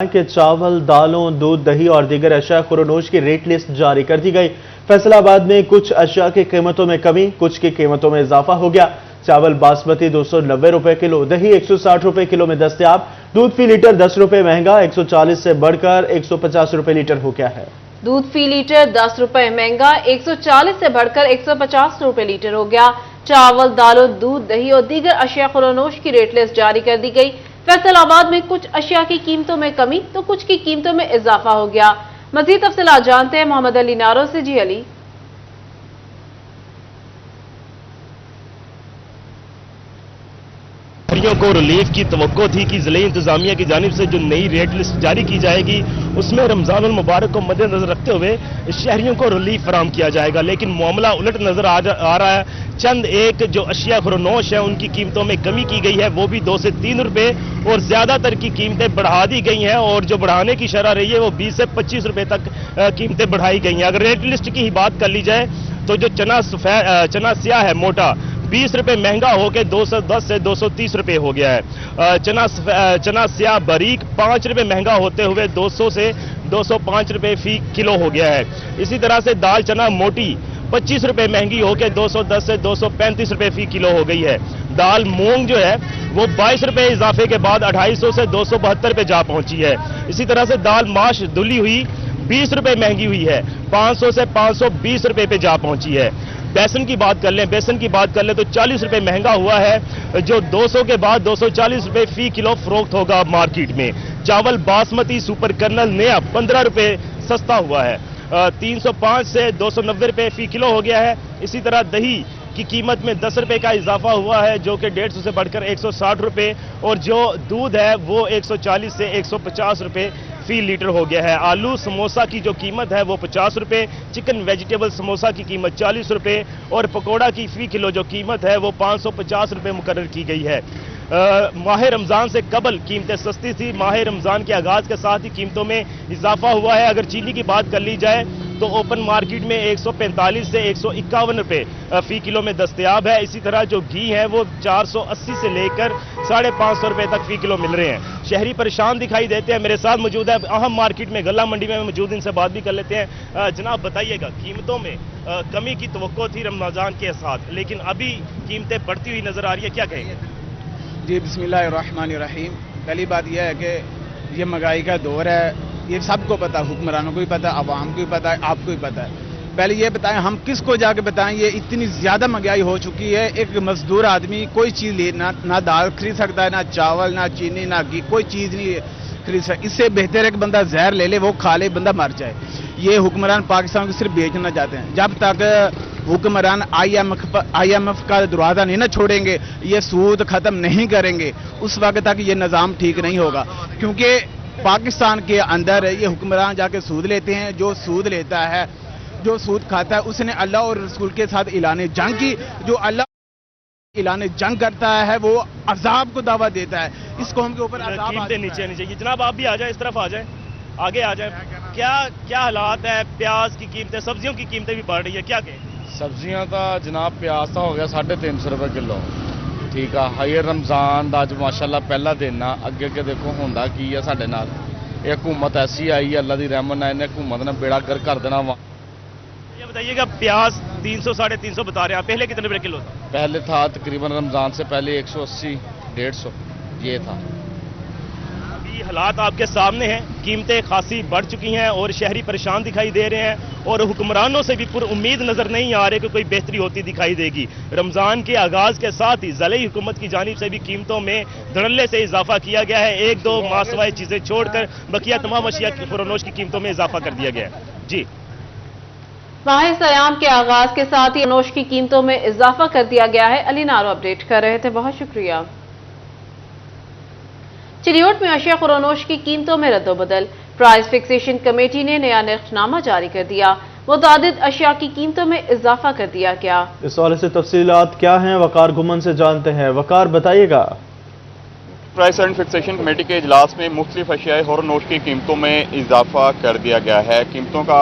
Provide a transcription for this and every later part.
के चावल, दालों, दूध, दही और दीगर अशिया खुरोनोश की रेट लिस्ट जारी कर दी गई। फैसलाबाद में कुछ अशिया की कीमतों में कमी, कुछ की कीमतों में इजाफा हो गया। चावल बासमती 290 रुपए किलो, दही 160 रुपए किलो में दस्तयाब। दूध फी लीटर 10 रुपए महंगा, 140 से बढ़कर 150 रुपए लीटर हो गया है। दूध फी लीटर 10 रुपए महंगा, 140 से बढ़कर 150 रुपए लीटर हो गया। चावल, दालों, दूध, दही और दीगर अशिया खुरोनोश की रेट लिस्ट जारी कर दी गई। फैसलाबाद में कुछ अशिया की कीमतों में कमी तो कुछ की कीमतों में इजाफा हो गया। मजीद तफसीलात जानते हैं मोहम्मद अली नारो से। जी अली। को रिलीफ की तवक्को थी कि जिले इंतजामिया की जानिब से जो नई रेट लिस्ट जारी की जाएगी उसमें रमजान उल मुबारक को मद्देनजर रखते हुए शहरियों को रिलीफ फराम किया जाएगा, लेकिन मामला उलट नजर आ रहा है। चंद एक जो अशिया खुरोनोश है उनकी कीमतों में कमी की गई है, वो भी 2 से 3 रुपए, और ज्यादातर की कीमतें बढ़ा दी गई हैं और जो बढ़ाने की शरह रही है वो 20 से 25 रुपए तक कीमतें बढ़ाई गई हैं। अगर रेट लिस्ट की ही बात कर ली जाए तो जो चना स्याह है मोटा 20 रुपए महंगा होकर 210 से 230 रुपए हो गया है। चना स्याह बारीक 5 रुपए महंगा होते हुए 200 से 205 रुपए फी किलो हो गया है। इसी तरह से दाल चना मोटी 25 रुपए महंगी होकर 210 से 235 रुपए फी किलो हो गई है। दाल मूंग जो है वो 22 रुपए इजाफे के बाद 250 से 272 पे जा पहुंची है। इसी तरह से दाल माश धुली हुई 20 रुपए महंगी हुई है, 500 से 520 रुपए पे जा पहुंची है। बेसन की बात कर लें तो 40 रुपए महंगा हुआ है, जो 200 के बाद 240 रुपए फी किलो फरोख्त होगा मार्केट में। चावल बासमती सुपर कर्नल नया 15 रुपए सस्ता हुआ है, 305 से 290 रुपए फी किलो हो गया है। इसी तरह दही की कीमत में 10 रुपए का इजाफा हुआ है, जो कि 150 से बढ़कर 160 रुपए, और जो दूध है वो 140 से 150 रुपए फी लीटर हो गया है। आलू समोसा की जो कीमत है वो 50 रुपए, चिकन वेजिटेबल समोसा की कीमत 40 रुपए, और पकौड़ा की फी किलो जो कीमत है वो 550 रुपए मुकर्रर की गई है। माह रमजान से कबल कीमतें सस्ती थी, माह रमजान के आगाज के साथ ही कीमतों में इजाफा हुआ है। अगर चीनी की बात कर ली जाए तो ओपन मार्केट में 145 से 151 रुपए फी किलो में दस्तयाब है। इसी तरह जो घी है वो 480 से लेकर 550 रुपए तक फी किलो मिल रहे हैं। शहरी परेशान दिखाई देते हैं। मेरे साथ मौजूद है अहम मार्केट में गल्ला मंडी में मौजूद, इनसे बात भी कर लेते हैं। जनाब बताइएगा, कीमतों में कमी की तवक्को थी रमजान के साथ, लेकिन अभी कीमतें बढ़ती हुई नजर आ रही है, क्या कहेंगे? जी बिस्मिल्लाहिर्रहमानिर्रहीम। पहली बात यह है कि ये महंगाई का दौर है, ये सबको पता, हुक्मरानों को भी पता है, आवाम को भी पता है, आपको भी पता है। पहले ये बताएं, हम किसको जाके बताएं, ये इतनी ज्यादा महंगाई हो चुकी है। एक मजदूर आदमी कोई चीज ले ना दाल खरीद सकता है, ना चावल, ना चीनी, ना घी, कोई चीज नहीं खरीद सकता। इससे बेहतर है कि बंदा जहर ले ले, वो खा ले, बंदा मर जाए। ये हुक्मरान पाकिस्तान को सिर्फ बेचना चाहते हैं। जब तक हुक्मरान IMF का दरवाजा नहीं ना छोड़ेंगे, ये सूद खत्म नहीं करेंगे, उस वक्त तक ये निज़ाम ठीक नहीं होगा। क्योंकि पाकिस्तान के अंदर ये हुक्मरान जाके सूद लेते हैं। जो सूद लेता है, जो सूद खाता है, उसने अल्लाह और रसूल के साथ ऐलान जंग की। जो अल्लाह ऐलान जंग करता है वो अजाब को दावा देता है। इस कौम के ऊपर अजाब नीचे नहीं चाहिए। जनाब आप भी आ जाए, इस तरफ आ जाए, आगे आ जाए। क्या हालात है? प्याज की कीमतें, सब्जियों की कीमतें भी बढ़ रही है, क्या कहें? सब्जियां तो जनाब प्याज तो हो गया 350 रुपए किलो, ठीक है। हाई रमजान का अज माशाअल्लाह पहला दिन आ, अगे देखो होंदा की है साडे नाल। ये हुकूमत ऐसी आई है, अल्लाह की रहमत है, इन्हें हुकूमत ने बेड़ा कर देना वा। ये बताइएगा, प्याज 300 350 बता रहे हैं, पहले कितने रुपए किलो था? पहले था तकरीबन रमजान से पहले 180 150 ये था। अभी हालात आपके सामने हैं, कीमतें खासी बढ़ चुकी हैं और शहरी परेशान दिखाई दे रहे हैं, और हुक्मरानों से भी पुर उम्मीद नजर नहीं आ रहे कि कोई बेहतरी होती दिखाई देगी। रमजान के आगाज के साथ ही ज़िले हुकूमत की जानिब से भी कीमतों में धड़ल्ले से इजाफा किया गया है। 1-2 मासवाए चीजें छोड़कर बकिया तमाम अशिया की खुरोनोश की कीमतों में इजाफा कर दिया गया है। जी, माह सयाम के आगाज के साथ ही खुरोनोश की कीमतों में इजाफा कर दिया गया है। अली नारो अपडेट कर रहे थे, बहुत शुक्रिया। चिलियोट में अशिया खुरोनोश की कीमतों में रद्दोबदल, प्राइस फिक्सेशन कमेटी ने नया निर्खनामा जारी कर दिया। मुतादिद अशिया की कीमतों में इजाफा कर दिया गया। इस हवाले से तफसीलात क्या हैं, वकार घुमन से जानते हैं। वकार बताइएगा। प्राइस एंड फिक्सेशन कमेटी के इजलास में मुख्तलिफ अशिया खुरोनोश की कीमतों में इजाफा कर दिया गया है। कीमतों का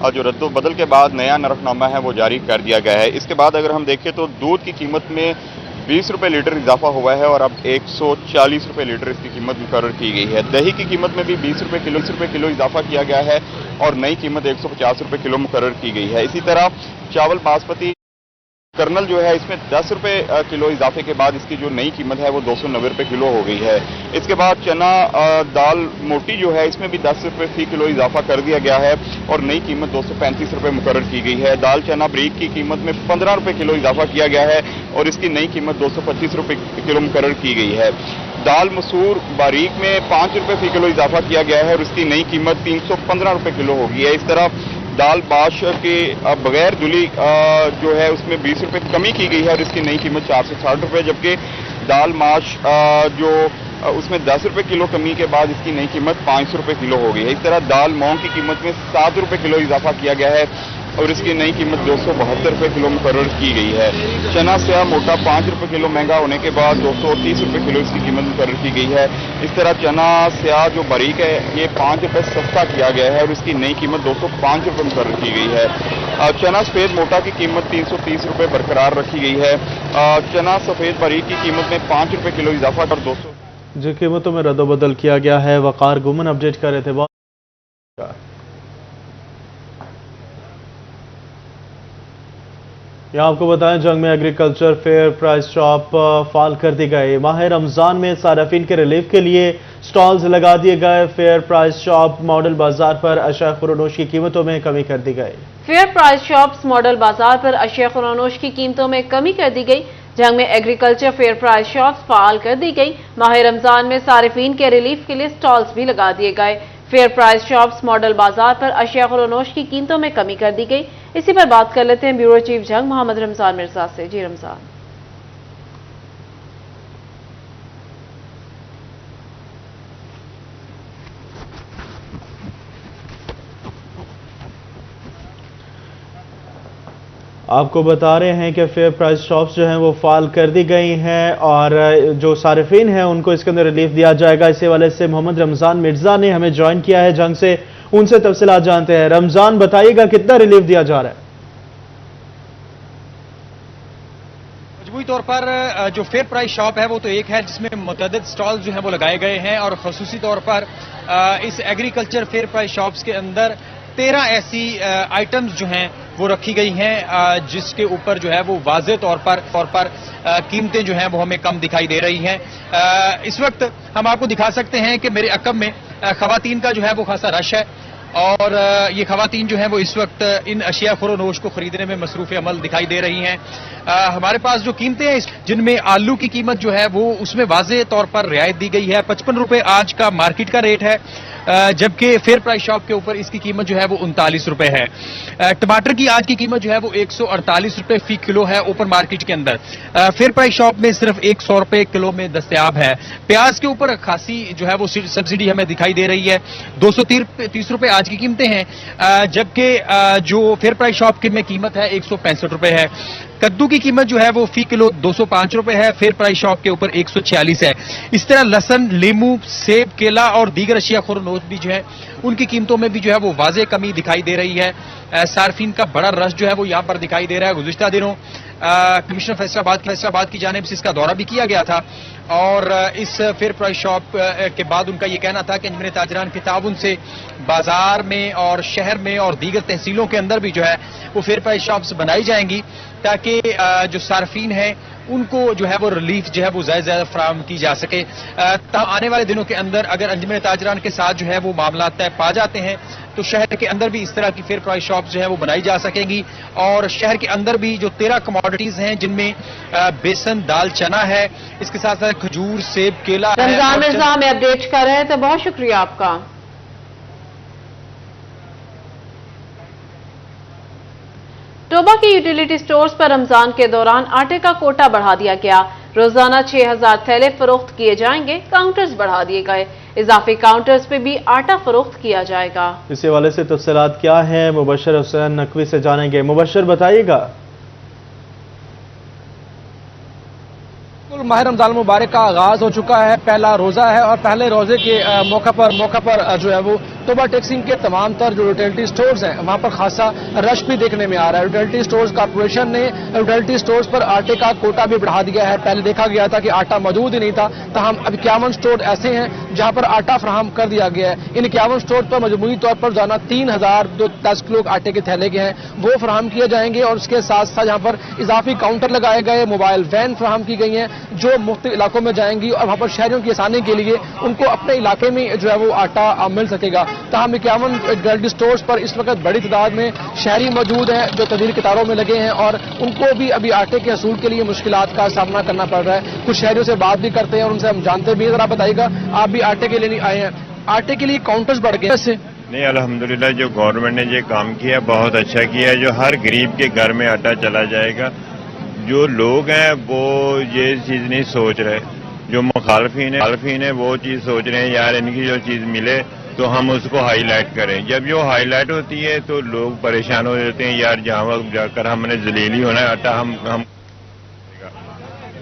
जो रद्दोबदल के बाद नया नरखनामा है वो जारी कर दिया गया है। इसके बाद अगर हम देखें तो दूध की कीमत में 20 रुपये लीटर इजाफा हुआ है और अब 140 रुपये लीटर इसकी कीमत मुकर्रर की गई है। दही की कीमत में भी 20 रुपये किलो इजाफा किया गया है और नई कीमत 150 रुपये किलो मुकर्रर की गई है। इसी तरह चावल बासमती कर्नल जो है इसमें 10 रुपये किलो इजाफे के बाद इसकी जो नई कीमत है वो 290 रुपये किलो हो गई है। इसके बाद चना दाल मोटी जो है इसमें भी 10 रुपये फी किलो इजाफा कर दिया गया है और नई कीमत 235 रुपये मुकर्रर की गई है। दाल चना ब्रीक की कीमत में 15 रुपये किलो इजाफा किया गया है और इसकी नई कीमत 225 रुपये किलो मुकर्रर की गई है। दाल मसूर बारीक में 5 रुपये फी किलो इजाफा किया गया है और इसकी नई कीमत 315 रुपये किलो होगी है। इस तरह दाल बाश के बगैर धुली जो है उसमें 20 रुपये कमी की गई है और इसकी नई कीमत 460 रुपये, जबकि दाल माश जो उसमें 10 रुपये किलो कमी के बाद इसकी नई कीमत 500 रुपये किलो हो गई है। इस तरह दाल मूंग की कीमत में 7 रुपये किलो इजाफा किया गया है और इसकी नई कीमत 272 रुपये किलो मुकर्रर की गई है। चना स्या मोटा 5 रुपये किलो महंगा होने के बाद 230 रुपये किलो इसकी कीमत मुकर्रर की गई है। इस तरह चना स्या जो बारीक है ये 5 रुपये सस्ता किया गया है और इसकी नई कीमत 205 रुपये मुकर्रर की गई है। चना सफेद मोटा की कीमत 330 रुपये बरकरार रखी गई है। चना सफेद बारीक की कीमत में 5 रुपये किलो इजाफा कर 200 जो कीमतों में रद्दोबदल किया गया है। वकार गुमन अपडेट कर रहे थे। यहाँ आपको बताएं जंग में एग्रीकल्चर फेयर प्राइस शॉप फाल कर दी गई। माह रमजान में सार्फिन के रिलीफ के लिए स्टॉल्स लगा दिए गए। फेयर प्राइस शॉप मॉडल बाजार पर अशिया खुरोनोश की कीमतों में कमी कर दी गई। फेयर प्राइस शॉप्स मॉडल बाजार पर अशिया खुरोनोश की कीमतों में कमी कर दी गई। जंग में एग्रीकल्चर फेयर प्राइस शॉप्स फाल कर दी गई। माह रमजान में सार्फिन के रिलीफ के लिए स्टॉल्स भी लगा दिए गए। फेयर प्राइस शॉप्स मॉडल बाजार पर अशिया खुरोनोश की कीमतों में कमी कर दी गई। इसी पर बात कर लेते हैं ब्यूरो चीफ जंग मोहम्मद रमजान मिर्जा से। जी रमजान। आपको बता रहे हैं कि फेयर प्राइस शॉप्स जो हैं वो फाल कर दी गई हैं और जो सार्फिन हैं उनको इसके अंदर रिलीफ दिया जाएगा। इसी वाले से मोहम्मद रमजान मिर्जा ने हमें ज्वाइन किया है जंग से, उनसे तफसीलात जानते हैं। रमजान बताइएगा कितना रिलीफ दिया जा रहा है? मजमूई तौर पर जो फेयर प्राइस शॉप है वो तो एक है जिसमें मुतअद्दिद स्टॉल जो है वो लगाए गए हैं और खसूसी तौर पर इस एग्रीकल्चर फेयर प्राइस शॉप्स के अंदर 13 ऐसी आइटम्स जो हैं वो रखी गई हैं जिसके ऊपर जो है वो वाज़े तौर पर कीमतें जो हैं वो हमें कम दिखाई दे रही हैं। इस वक्त हम आपको दिखा सकते हैं कि मेरे अकब में खवातीन का जो है वो खासा रश है और ये खवातीन जो हैं वो इस वक्त इन अशिया खुरोनोश को खरीदने में मसरूफ़ अमल दिखाई दे रही हैं। हमारे पास जो कीमतें हैं जिनमें आलू की कीमत जो है वो उसमें वाज़े तौर पर रियायत दी गई है। 55 रुपये आज का मार्केट का रेट है, जबकि फेयर प्राइस शॉप के ऊपर इसकी कीमत जो है वो 39 रुपए है। टमाटर की आज की कीमत जो है वो 148 रुपए फी किलो है ओपन मार्केट के अंदर। फेयर प्राइस शॉप में सिर्फ 100 रुपए किलो में दस्तयाब है। प्याज के ऊपर खासी जो है वो सब्सिडी हमें दिखाई दे रही है। 230 रुपए आज की कीमतें हैं, जबकि जो फेयर प्राइस शॉप की में कीमत है 165 रुपए है। कद्दू की कीमत जो है वो फी किलो 205 रुपए है, फेयर प्राइस शॉप के ऊपर 146 है। इस तरह लहसन, लेमू, सेब, केला और दीगर अशिया खुरोनोश भी जो है उनकी कीमतों में भी जो है वो वाज़े कमी दिखाई दे रही है। सार्फिन का बड़ा रश जो है वो यहाँ पर दिखाई दे रहा है। गुज़िश्ता दिनों कमिश्नर फैसलाबाद की जानिब से इसका दौरा भी किया गया था और इस फेयर प्राइस शॉप के बाद उनका ये कहना था कि अंजुमन ताजरान के ताउन से बाजार में और शहर में और दीगर तहसीलों के अंदर भी जो है वो फेयर प्राइस शॉप्स बनाई जाएंगी ताकि जो सार्फिन है उनको जो है वो रिलीफ जो है वो ज्यादा फराहम की जा सके। आने वाले दिनों के अंदर अगर अंजुमन ताजरान के साथ जो है वो मामला तय पा जाते हैं तो शहर के अंदर भी इस तरह की फेयर प्राइस शॉप जो है वो बनाई जा सकेंगी और शहर के अंदर भी जो 13 कमोडिटीज हैं जिनमें बेसन, दाल, चना है, इसके साथ साथ खजूर, सेब, केला। रमजान मिर्जा हमें अपडेट कर रहे हैं तो बहुत शुक्रिया आपका। टोबा के यूटिलिटी स्टोर्स पर रमजान के दौरान आटे का कोटा बढ़ा दिया गया। रोजाना 6000 थैले फरोख्त किए जाएंगे। काउंटर्स बढ़ा दिए गए। इजाफी काउंटर्स पे भी आटा फरोख्त किया जाएगा। इस हवाले से तफसीलात क्या है मुबशर हुसैन नकवी से जानेंगे। मुबशर बताइएगा। माह रमजान मुबारक का आगाज हो चुका है, पहला रोजा है और पहले रोजे के मौका पर जो है वो तोबा टेक्सिंग के तमाम तर जो यूटिलिटी स्टोर्स हैं वहां पर खासा रश भी देखने में आ रहा है। यूटिलिटी स्टोर्स कॉर्पोरेशन ने यूटिलिटी स्टोर्स पर आटे का कोटा भी बढ़ा दिया है। पहले देखा गया था कि आटा मौजूद ही नहीं था, तमाम अब 51 स्टोर ऐसे हैं जहां पर आटा फराहम कर दिया गया है। इन 51 स्टोर पर मजमूई तौर पर जाना 3000 जो 10 किलो आटे के थैले के हैं वो फराहम किए जाएंगे और उसके साथ साथ यहाँ पर इजाफी काउंटर लगाए गए, मोबाइल वैन फराहम की गई हैं जो मुख्तलिफ इलाकों में जाएंगी और वहां पर शहरियों की आसानी के लिए उनको अपने इलाके में जो है वो आटा मिल सकेगा। तमाम 51 यूटिलिटी स्टोर्स पर इस वक्त बड़ी तादाद में शहरी मौजूद हैं जो तवील कतारों में लगे हैं और उनको भी अभी आटे के असूल के लिए मुश्किलात का सामना करना पड़ रहा है। कुछ शहरियों से बात भी करते हैं और उनसे हम जानते भी हैं। जरा बताइएगा, आप भी आटे के लिए आए हैं, आटे के लिए काउंटर्स बढ़ गए ऐसे? नहीं, अल्हम्दुलिल्लाह जो गवर्नमेंट ने ये काम किया बहुत अच्छा किया है। जो हर गरीब के घर में आटा चला जाएगा। जो लोग हैं वो ये चीज़ नहीं सोच रहे, जो मुखालफीन है वो चीज़ सोच रहे हैं यार इनकी जो चीज़ मिले तो हम उसको हाईलाइट करें। जब जो हाईलाइट होती है तो लोग परेशान हो जाते हैं, यार जहाँ जाकर हमने जलीली होना है आटा हम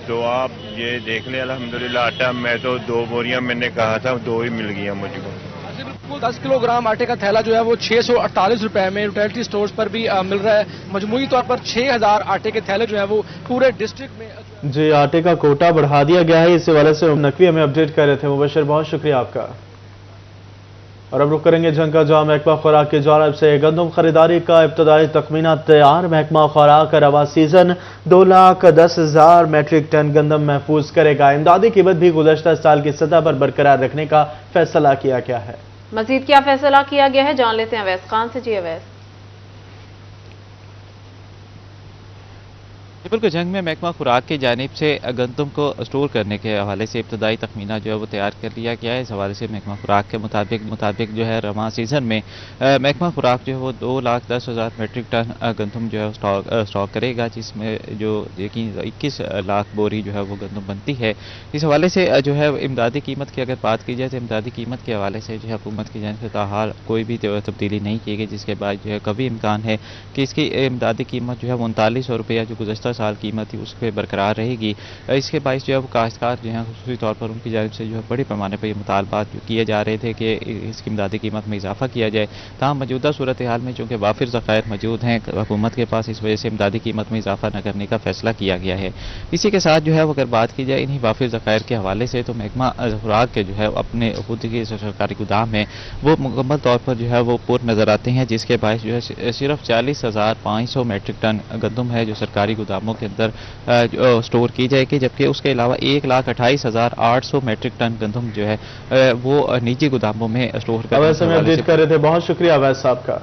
तो आप ये देख लें अल्हम्दुलिल्लाह आटा मैं तो 2 बोरियां मैंने कहा था 2 ही मिल गया मुझको। बिल्कुल 10 किलोग्राम आटे का थैला जो है वो 648 रुपए में यूटिलिटी स्टोर्स पर भी मिल रहा है। मजमूई तौर पर 6000 आटे के थैले जो है वो पूरे डिस्ट्रिक्ट में। जी, आटे का कोटा बढ़ा दिया गया है, इस हवाले से नकवी हमें अपडेट कर रहे थे। मुबशर, बहुत शुक्रिया आपका। और अब रुक करेंगे जंग का जहां महकमा खुराक की जानिब से गंदम खरीदारी का इब्तदाई तखमीना तैयार। महकमा खुराक का रवा सीजन 2,10,000 मैट्रिक टन गंदम महफूज करेगा। इमदादी कीमत भी गुज़श्ता साल की सतह पर बरकरार रखने का फैसला किया गया है। मजीद क्या फैसला किया गया है जान लेते हैं अवैस खान से। जी अवैस। बिल्कुल, जंग में महकमा खुराक की जानिब से गंदम को स्टोर करने के हवाले से इब्तदाई तखमीना जो है वो तैयार कर लिया गया है। इस हवाले से महकमा खुराक के मुताबिक जो है रवा सीजन में महकमा खुराक जो है वो 2,10,000 मैट्रिक टन गंदम जो है स्टॉक करेगा, जिसमें जो 21 लाख बोरी जो है वो गंदम बनती है। इस हवाले से जो है इमदादी कीमत की अगर बात की जाए तो इमदादी कीमत के हवाले से जो है हुकूमत की जानिब से ताहाल कोई भी तब्दीली नहीं की गई, जिसके बाद जो है कभी इम्कान है कि इसकी इमदादी कीमत जो है 3900 रुपया जो गुज़श्ता साल कीमत थी उस पर बरकरार रहेगी। इसके बायस जो है वो काश्तकार जो है खुसूसी तौर पर उनकी जानिब से जो है बड़े पैमाने पर ये मुतालबात जो किए जा रहे थे कि इसकी इमदादी कीमत में इजाफा किया जाए। ताहम मौजूदा सूरत हाल में चूँकि वाफिर ज़खायर मौजूद हैं हुकूमत के पास, इस वजह से इमदादी कीमत में इजाफा न करने का फैसला किया गया है। इसी के साथ जो है अगर बात की जाए इन्हीं वाफिर ज़खायर के हवाले से तो महकमा खुराक के जो है अपने खुद के सरकारी गोदाम है वो मुकम्मल तौर पर जो है वो पुर नज़र आते हैं, जिसके बायस जो है सिर्फ 40,500 मैट्रिक टन गंदम है जो सरकारी गोदामों के अंदर स्टोर की जाएगी, जबकि उसके अलावा 1,28,800 मैट्रिक टन गंदम जो है वो निजी गोदामों में स्टोर कर रहे थे। बहुत शुक्रिया अवैस साहब का।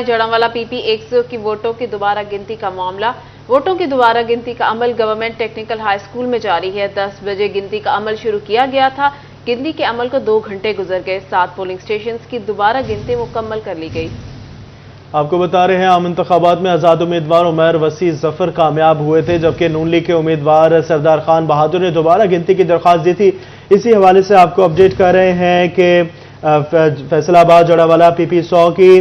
जड़ांवाला PP 100 की वोटों की दोबारा गिनती का मामला। वोटों की दोबारा गिनती का अमल गवर्नमेंट टेक्निकल हाई स्कूल में जारी है। 10 बजे गिनती का अमल शुरू किया गया था। गिनती के अमल को 2 घंटे गुजर गए। 7 पोलिंग स्टेशन की दोबारा गिनती मुकम्मल कर ली गई। आपको बता रहे हैं आम इंतखाबात में आजाद उम्मीदवार उमर वसी जफर कामयाब हुए थे, जबकि नून लीग के उम्मीदवार सरदार खान बहादुर ने दोबारा गिनती की दरख्वास्त दी थी। इसी हवाले से आपको अपडेट कर रहे हैं कि फैसलाबाद जड़ावाला PP 100 की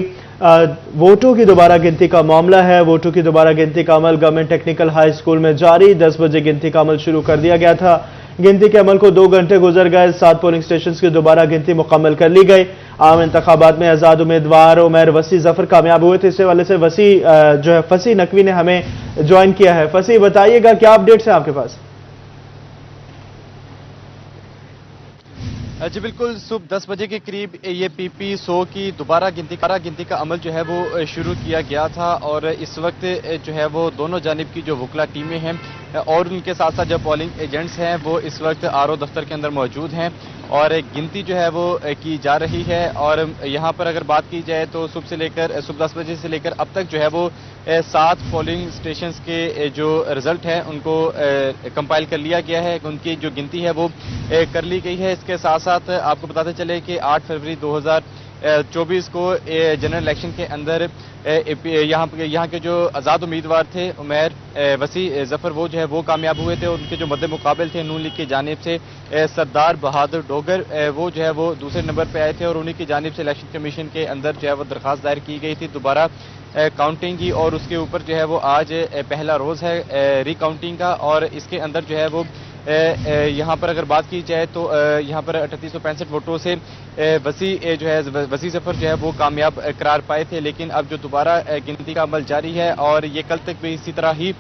वोटों की दोबारा गिनती का मामला है। वोटों की दोबारा गिनती का अमल गवर्नमेंट टेक्निकल हाई स्कूल में जारी। 10 बजे गिनती का अमल शुरू कर दिया गया था। गिनती के अमल को 2 घंटे गुजर गए। 7 पोलिंग स्टेशन की दोबारा गिनती मुकम्मल कर ली गई। आम इंतखाबात में आजाद उम्मीदवार उमर वसी जफर कामयाब हुए थे। इससे वाले से वसी जो है फसी नकवी ने हमें ज्वाइन किया है। फसी, बताइएगा क्या अपडेट्स है आपके पास? जी बिल्कुल, सुबह 10 बजे के करीब ये PP 100 की दोबारा गिनती का अमल जो है वो शुरू किया गया था और इस वक्त जो है वो दोनों जानिब की जो वकला टीमें हैं और उनके साथ साथ जो पोलिंग एजेंट्स हैं वो इस वक्त RO दफ्तर के अंदर मौजूद हैं और गिनती जो है वो की जा रही है। और यहाँ पर अगर बात की जाए तो सुबह 10 बजे से लेकर अब तक जो है वो 7 पोलिंग स्टेशंस के जो रिजल्ट हैं उनको कंपाइल कर लिया गया है, उनकी जो गिनती है वो कर ली गई है। इसके साथ साथ आपको बताते चले कि 8 फरवरी 2024 को जनरल इलेक्शन के अंदर यहाँ के जो आज़ाद उम्मीदवार थे उमर वसी जफर वो जो है वो कामयाब हुए थे। उनके जो मद्दे मुकाबिल थे नून लीग की जानिब से सरदार बहादुर डोगर वो जो है वो दूसरे नंबर पे आए थे और उन्हीं की जानिब से इलेक्शन कमीशन के अंदर जो है वो दरख्वास्त दायर की गई थी दोबारा काउंटिंग की और उसके ऊपर जो है वो आज पहला रोज़ है रिकाउंटिंग का। और इसके अंदर जो है वो यहाँ पर अगर बात की जाए तो यहाँ पर 3865 वोटों से वसी जफर जो है वो कामयाब करार पाए थे। लेकिन अब जो दोबारा गिनती का अमल जारी है और ये कल तक भी इसी तरह ही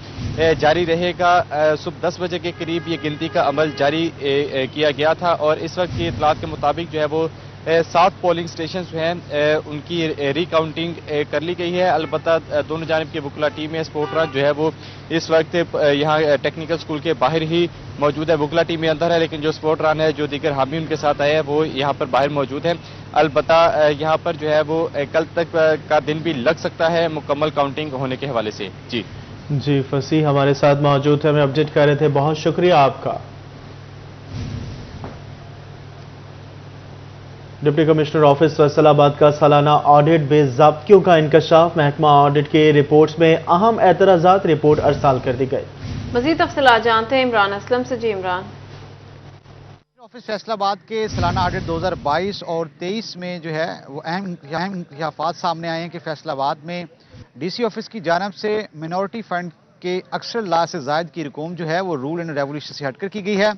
जारी रहेगा। सुबह 10 बजे के करीब ये गिनती का अमल जारी किया गया था और इस वक्त की इतलात के मुताबिक जो है वो 7 पोलिंग स्टेशन जो हैं उनकी रिकाउंटिंग कर ली गई है। अलबत्ता दोनों जानिब की वुकला टीमें स्पोर्टरा जो है वो इस वक्त यहाँ टेक्निकल स्कूल के बाहर ही मौजूद है। वुकला टीमें अंदर है लेकिन जो स्पोर्टरान है जो दीगर हामी उनके साथ आए हैं वो यहाँ पर बाहर मौजूद है। अलबत्ता यहाँ पर जो है वो कल तक का दिन भी लग सकता है मुकम्मल काउंटिंग होने के हवाले से। जी फसी हमारे साथ मौजूद है, हमें अपडेट कर रहे थे, बहुत शुक्रिया आपका। डिप्टी कमिश्नर ऑफिस फैसलाबाद का सालाना ऑडिट बेज़ाब्तियों का इंकशाफ। महकमा ऑडिट के रिपोर्ट्स में अहम एतराज़ात रिपोर्ट अरसाल कर दी गई। मजीद तफसीलात जानते हैं इमरान असलम से। जी इमरान। ऑफिस फैसलाबाद के सालाना ऑडिट 2022 और 23 में जो है वो अहम इंकशाफात सामने आए हैं कि फैसलाबाद में डीसी ऑफिस की जानिब से मिनॉरिटी फंड के अक्सर लाख से ज़ायद की रकूम जो है वो रूल एंड रेवोल्यूशन से हटकर की गई है।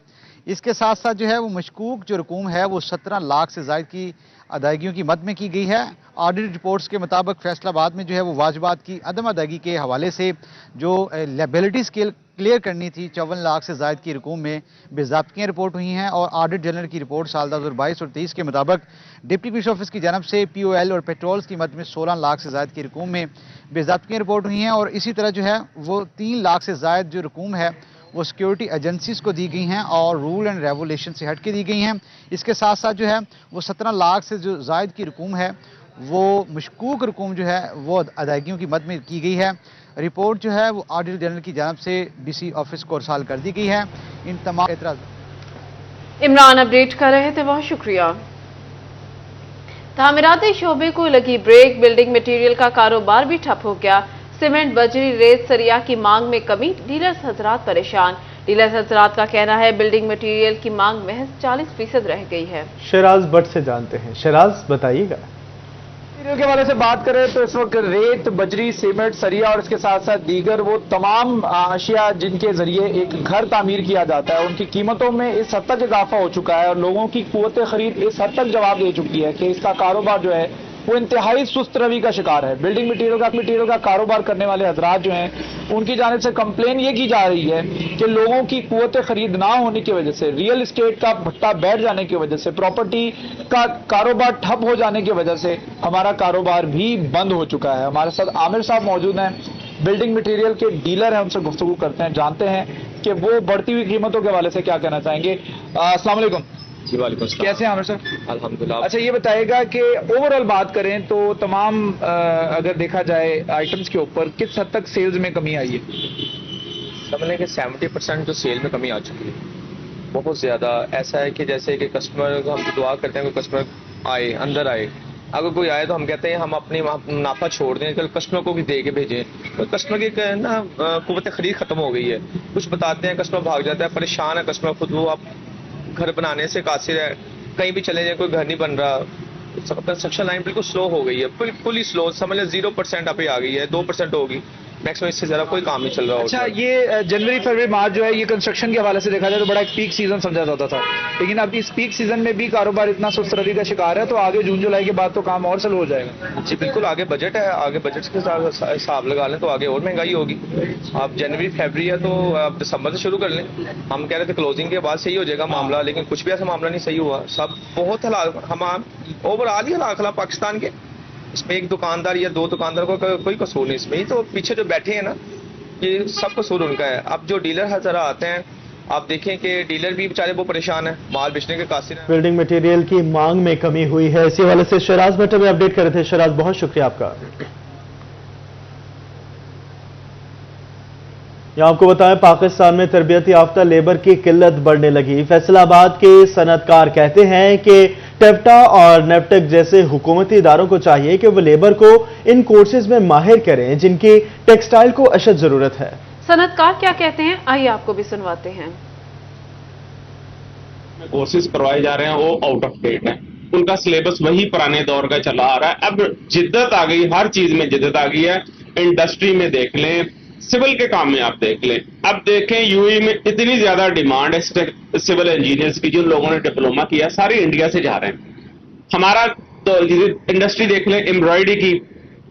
इसके साथ साथ जो है वो मशकूक जो रकूम है वो 17 लाख से ज़ायद की अदायगियों की मद में की गई है। ऑडिट रिपोर्ट्स के मुताबिक फैसलाबाद में जो है वो वाजबात की अदम अदायगी के हवाले से जो लायबिलिटी स्केल क्लियर करनी थी 54 लाख से ज़ायद की रकूम में बेज़ाब्तियाँ रिपोर्ट हुई हैं। और ऑडिट जनरल की रिपोर्ट साल 2022 और 23 के मुताबिक डिप्टी कमिश्नर ऑफिस की जानब से POL और पेट्रोल्स की मद में 16 लाख से ज़ायद की रकूम में बेज़ाब्तियाँ रिपोर्ट हुई हैं। और इसी तरह जो है वो 3 लाख से ज़ायद जो रकूम है वो सिक्योरिटी एजेंसीज को दी गई हैं और रूल एंड रेवोल्यूशन से हट के दी गई हैं। इसके साथ साथ जो है वो 17 लाख से जो ज़ायद की रकूम है वो मशकूक रकूम जो है वो अदायगियों की मद में की गई है। रिपोर्ट जो है वो ऑडिटर जनरल की जानब से DC ऑफिस को अरसाल कर दी गई है। इन तमाम एतराज़ इमरान अपडेट कर रहे थे, बहुत शुक्रिया। तामीराती शोबे को लगी ब्रेक, बिल्डिंग मटेरियल का कारोबार भी ठप हो गया। सीमेंट, बजरी, रेत, सरिया की मांग में कमी, डीलर्स हजरात परेशान। डीलर्स हजरात का कहना है बिल्डिंग मटेरियल की मांग महज 40% रह गई है। शराज भट्ट से जानते हैं। शराज बताइएगा। मटेरियल के हवाले से बात करें तो इस वक्त रेत, बजरी, सीमेंट, सरिया और इसके साथ साथ दीगर वो तमाम अशिया जिनके जरिए एक घर तामीर किया जाता है उनकी कीमतों में इस हद तक इजाफा हो चुका है और लोगों की कुव्वत खरीद इस हद तक जवाब दे चुकी है कि इसका कारोबार जो है वो इंतहाई सुस्त रवि का शिकार है। बिल्डिंग मटीरियल का कारोबार करने वाले हजरात जो हैं उनकी जानिब से कंप्लेन ये की जा रही है कि लोगों की कुव्वत खरीद ना होने की वजह से, रियल एस्टेट का भट्टा बैठ जाने की वजह से, प्रॉपर्टी का कारोबार ठप हो जाने की वजह से हमारा कारोबार भी बंद हो चुका है। हमारे साथ आमिर साहब मौजूद हैं, बिल्डिंग मटीरियल के डीलर हैं, उनसे गुफ्तगू करते हैं, जानते हैं कि वो बढ़ती हुई कीमतों के हवाले से क्या कहना चाहेंगे। अस्सलाम वालेकुम। जी वालेकुम सलाम। कैसे हैं आमिर सर? अल्हम्दुलिल्लाह। अच्छा, ये बताएगा कि ओवरऑल बात करें तो तमाम अगर देखा जाए आइटम्स के ऊपर किस हद तक सेल्स में कमी आई है? समझ लें कि 70% जो सेल में कमी आ चुकी है, बहुत ज़्यादा। ऐसा है कि जैसे कि कस्टमर को हम दुआ करते हैं, कोई कस्टमर आए, अंदर आए, अगर कोई आए तो हम कहते हैं हम अपनी मुनाफा छोड़ दें, कल कस्टमर को भी दे के भेजें। तो कस्टमर की ना कुव्वत खरीद खत्म हो गई है। कुछ बताते हैं, कस्टमर भाग जाता है, परेशान है कस्टमर खुद। वो आप घर बनाने से कासिर है, कहीं भी चले जाए कोई घर नहीं बन रहा। कंस्ट्रक्शन लाइन बिल्कुल स्लो हो गई है, बिल्कुल ही स्लो। समझ लें 0% पे आ गई है, 2% होगी मैक्सिमम, इससे ज्यादा कोई काम नहीं चल रहा। अच्छा, ये जनवरी फरवरी मार्च जो है ये कंस्ट्रक्शन के हवाले से देखा जाए तो बड़ा एक पीक सीजन समझा जाता था, लेकिन अब इस पीक सीजन में भी कारोबार इतना सुस्त रवि का शिकार है, तो आगे जून जुलाई के बाद तो काम और स्लो हो जाएगा। जी बिल्कुल, आगे बजट है, आगे बजट के साथ हिसाब लगा लें तो आगे और महंगाई होगी। आप जनवरी फरवरी है तो आप दिसंबर से शुरू कर लें। हम कह रहे थे क्लोजिंग के बाद सही हो जाएगा मामला, लेकिन कुछ भी ऐसा मामला नहीं सही हुआ। सब बहुत हालात, हम ओवरऑल ही हालात पाकिस्तान के, इसमें एक दुकानदार या 2 दुकानदार को कोई कसूर नहीं। इसमें ही तो पीछे जो बैठे हैं ना, ये सब कसूर उनका है। अब जो डीलर हजरा आते हैं, आप देखें कि डीलर भी बेचारे वो परेशान है, माल बेचने के कासिर हैं। बिल्डिंग मटेरियल की मांग में कमी हुई है, इसी वाले से शराज भट्ट में अपडेट कर रहे थे। शराज, बहुत शुक्रिया आपका। यहाँ आपको बताएं, पाकिस्तान में तरबियत याफ्ता लेबर की किल्लत बढ़ने लगी। फैसलाबाद के सनतकार कहते हैं कि टेप्टा और नेप्टेक जैसे हुकूमती इदारों को चाहिए कि वो लेबर को इन कोर्सेज में माहिर करें जिनकी टेक्सटाइल को अशद जरूरत है। सनतकार क्या कहते हैं, आइए आपको भी सुनवाते हैं। कोर्सेज करवाए जा रहे हैं वो आउट ऑफ डेट हैं, उनका सिलेबस वही पुराने दौर का चला आ रहा है। अब जिद्दत आ गई, हर चीज में जिद्दत आ गई है। इंडस्ट्री में देख लें, सिविल के काम में आप देख लें। अब देखें यूएई में इतनी ज्यादा डिमांड है सिविल इंजीनियर्स की, जिन लोगों ने डिप्लोमा किया सारे इंडिया से जा रहे हैं। हमारा तो इंडस्ट्री देख लें, एम्ब्रॉयडरी की,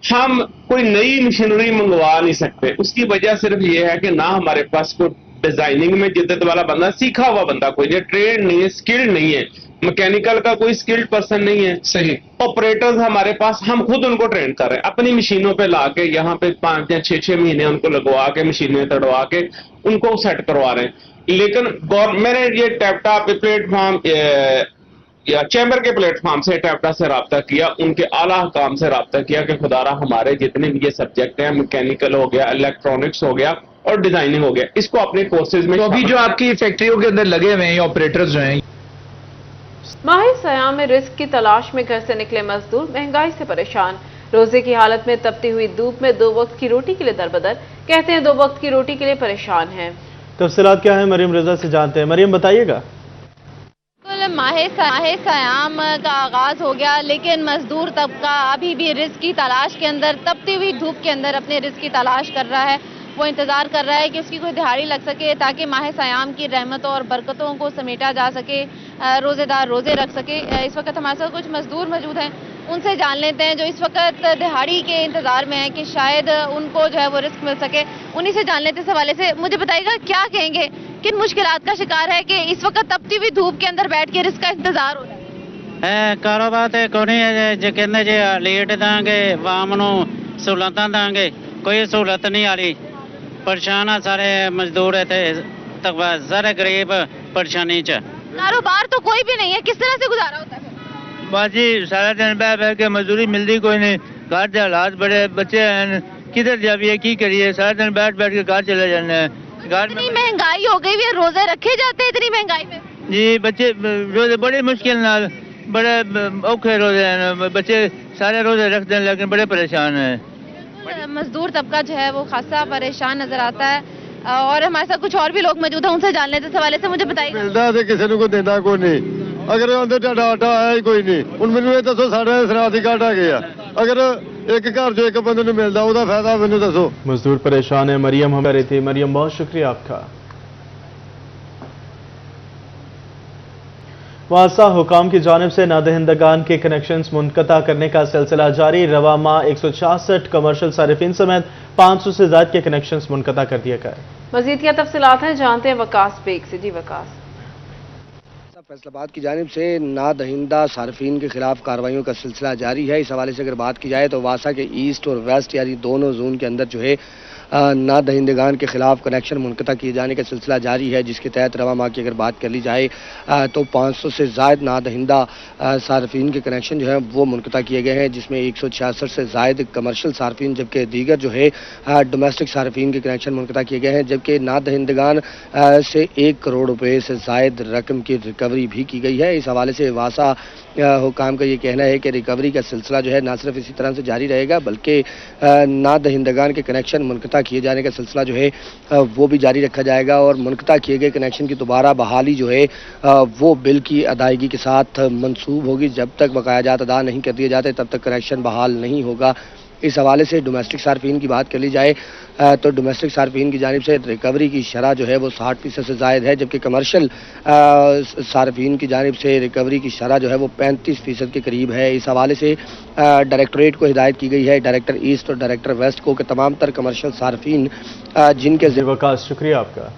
हम कोई नई मशीनरी मंगवा नहीं सकते। उसकी वजह सिर्फ ये है कि ना हमारे पास कोई डिजाइनिंग में जिद्दत वाला बंदा, सीखा हुआ बंदा कोई नहीं, ट्रेन नहीं है, स्किल्ड नहीं है, मैकेनिकल का कोई स्किल्ड पर्सन नहीं है। सही ऑपरेटर्स हमारे पास, हम खुद उनको ट्रेन कर रहे हैं, अपनी मशीनों पे लाके यहाँ पे 5 या 6 महीने उनको लगवा के, मशीनें तड़वा के उनको सेट करवा रहे हैं। लेकिन मैंने ये टैप्टा प्लेटफॉर्म या चैम्बर के प्लेटफॉर्म से टैप्टा से रब्ता किया, उनके आला काम से रब्ता किया कि खुदारा हमारे जितने भी ये सब्जेक्ट हैं, मैकेनिकल हो गया, इलेक्ट्रॉनिक्स हो गया और डिजाइनिंग हो गया, इसको अपने कोर्सेज में। तो अभी जो आपकी फैक्ट्रियों के अंदर लगे हुए हैं ऑपरेटर्स जो हैं, माह सयाम में रिस्क की तलाश में घर से निकले मजदूर महंगाई से परेशान। रोजे की हालत में तपती हुई धूप में 2 वक्त की रोटी के लिए दरबदर, कहते हैं 2 वक्त की रोटी के लिए परेशान हैं। तफसीलात क्या है मरियम रजा से जानते हैं। मरियम बताइएगा। माह सयाम का आगाज हो गया, लेकिन मजदूर तबका अभी भी रिस्क की तलाश के अंदर, तपती हुई धूप के अंदर अपने रिस्क की तलाश कर रहा है। वो इंतजार कर रहा है कि उसकी कोई दिहाड़ी लग सके ताकि माह सयाम की रहमतों और बरकतों को समेटा जा सके, रोजेदार रोजे रख सके। इस वक्त हमारे साथ कुछ मजदूर मौजूद हैं, उनसे जान लेते हैं जो इस वक्त दिहाड़ी के इंतजार में है कि शायद उनको जो है वो रिस्क मिल सके। उन्हीं से जान लेते इस हवाले से। मुझे बताइएगा क्या कहेंगे, किन मुश्किलात का शिकार है कि इस वक्त तपती हुई धूप के अंदर बैठ के रिस्क का इंतजार हो रहा है? कारोबार तो कोई नहीं जो कहते जे लेट देंगे वाम नूं सहूलतां देंगे, कोई सहूलत नहीं आ रही। परेशान है सारे मजदूर इतने तक, सारे गरीब परेशानी च। कारोबार तो कोई भी नहीं है, किस तरह से गुजारा होता है? बाजी सारा दिन बह बह के मजदूरी मिलती कोई नहीं, घर के हालात बड़े, बच्चे हैं किधर जाइए की करिए, सारा दिन बैठ बैठ के घर चले जाने हैं। घर में महंगाई हो गई है, रोजे रखे जाते हैं इतनी महंगाई में? जी बच्चे रोजे बड़ी मुश्किल नाल, बड़े औखे रोजे हैं, बच्चे सारे रोजे रखते हैं लेकिन बड़े परेशान हैं। मजदूर तबका जो है वो खासा परेशान नजर आता है और हमारे साथ कुछ और भी लोग मौजूद हैं, उनसे जान लेते इस हवाले से। मुझे बताइए, मिलता है किसी को देना कोई नहीं, अगर अंदर ढाडा आटा है ही कोई नहीं। ਹੁਣ ਮੈਨੂੰ ਇਹ ਦੱਸੋ ਸਾਡਾ ਸਰਾਤੀ ਘਾਟਾ ਗਿਆ, अगर एक घर जो एक बंदे ਨੂੰ ਮਿਲਦਾ ਉਹਦਾ फायदा ਮੈਨੂੰ ਦੱਸੋ। मजदूर परेशान है। मरियम हम रही थी। मरियम बहुत शुक्रिया आपका। वासा हुकाम की जानिब से नादहिंदगान के कनेक्शंस मुनक़ता करने का सिलसिला जारी। रवा माह 166 कमर्शियल सारिफिन समेत 500 से ज्यादा के कनेक्शंस मुनक़ता कर दिए गए। मजीद क्या तफसीलात हैं जानते हैं वकास बेग से। जी वकास। फैसलाबाद की जानिब से नादहिंदा सार्फिन के खिलाफ कार्रवाइयों का सिलसिला जारी है। इस हवाले से अगर बात की जाए तो वासा के ईस्ट और वेस्ट यानी दोनों जोन के अंदर जो है नादहिंदगान के खिलाफ कनेक्शन मुनक़ता किए जाने का सिलसिला जारी है, जिसके तहत रवा माह की अगर बात कर ली जाए तो 500 से ज़ायद नादहिंदा सार्फिन के कनेक्शन जो है वो मुनक़ता किए गए हैं, जिसमें 166 से ज़ायद कमर्शियल सार्फिन जबकि दीगर जो है डोमेस्टिक सार्फिन के कनेक्शन मुनक़ता किए गए हैं। जबकि नादहिंदगान से 1 करोड़ रुपये से ज़ायद रकम की रिकवरी भी की गई है। इस हवाले से वासा हुकाम का ये कहना है कि रिकवरी का सिलसिला जो है ना सिर्फ इसी तरह से जारी रहेगा बल्कि नादहिंदगान के कनेक्शन मुनक़ता किए जाने का सिलसिला जो है वो भी जारी रखा जाएगा और मुनक़ता किए गए कनेक्शन की दोबारा बहाली जो है वो बिल की अदायगी के साथ मंसूब होगी। जब तक बकायाजात अदा नहीं कर दिए जाते तब तक कनेक्शन बहाल नहीं होगा। इस हवाले से डोमेस्टिक सार्फिन की बात कर ली जाए तो डोमेस्टिक सार्फिन की जानिब से रिकवरी की शरह जो है वो 60% से ज़ायद है, जबकि कमर्शियल सार्फिन की जानिब से रिकवरी की शरह जो है वो 35% के करीब है। इस हवाले से डायरेक्टरेट को हिदायत की गई है, डायरेक्टर ईस्ट और डायरेक्टर वेस्ट को, कि तमाम तर कमर्शियल सार्फिन जिनके वकास शुक्रिया आपका।